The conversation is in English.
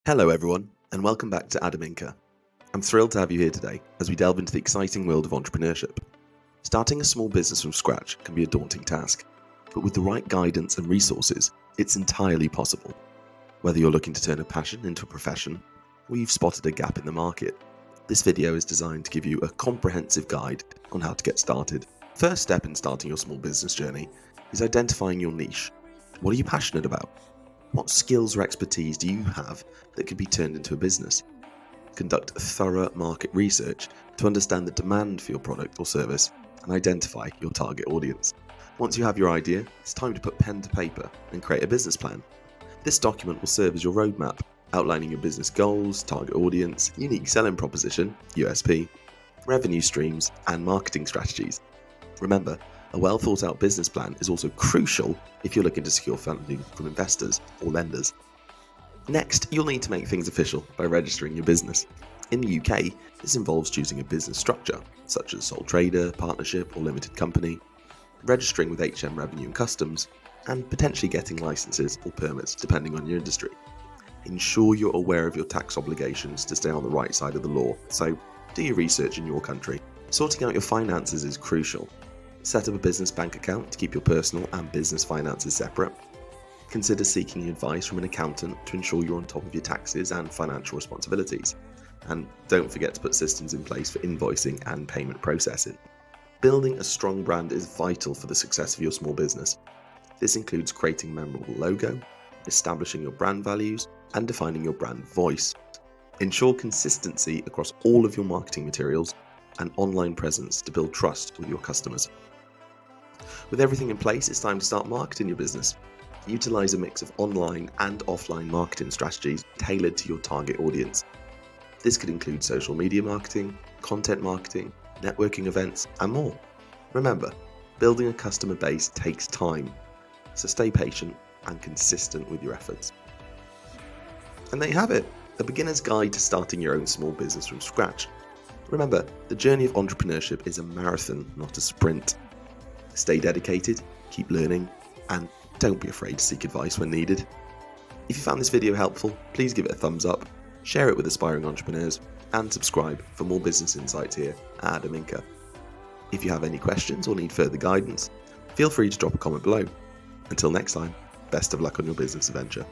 Hello everyone, and welcome back to Adam Inca. I'm thrilled to have you here today as we delve into the exciting world of entrepreneurship. Starting a small business from scratch can be a daunting task, but with the right guidance and resources, it's entirely possible. Whether you're looking to turn a passion into a profession, or you've spotted a gap in the market, this video is designed to give you a comprehensive guide on how to get started. First step in starting your small business journey is identifying your niche. What are you passionate about? What skills or expertise do you have that can be turned into a business? Conduct thorough market research to understand the demand for your product or service and identify your target audience. Once you have your idea, it's time to put pen to paper and create a business plan. This document will serve as your roadmap, outlining your business goals, target audience, unique selling proposition, USP, revenue streams, and marketing strategies. Remember, a well thought out business plan is also crucial if you're looking to secure funding from investors or lenders. Next, you'll need to make things official by registering your business. In the UK, this involves choosing a business structure, such as sole trader, partnership, or limited company, registering with HM Revenue and Customs, and potentially getting licenses or permits depending on your industry. Ensure you're aware of your tax obligations to stay on the right side of the law, so do your research in your country. Sorting out your finances is crucial. Set up a business bank account to keep your personal and business finances separate. Consider seeking advice from an accountant to ensure you're on top of your taxes and financial responsibilities. And don't forget to put systems in place for invoicing and payment processing. Building a strong brand is vital for the success of your small business. This includes creating a memorable logo, establishing your brand values, and defining your brand voice. Ensure consistency across all of your marketing materials and online presence to build trust with your customers. With everything in place, it's time to start marketing your business. Utilize a mix of online and offline marketing strategies tailored to your target audience. This could include social media marketing, content marketing, networking events, and more. Remember, building a customer base takes time, so stay patient and consistent with your efforts. And there you have it, a beginner's guide to starting your own small business from scratch. Remember, the journey of entrepreneurship is a marathon, not a sprint. Stay dedicated, keep learning, and don't be afraid to seek advice when needed. If you found this video helpful, please give it a thumbs up, share it with aspiring entrepreneurs, and subscribe for more business insights here at Adam Inca. If you have any questions or need further guidance, feel free to drop a comment below. Until next time, best of luck on your business adventure.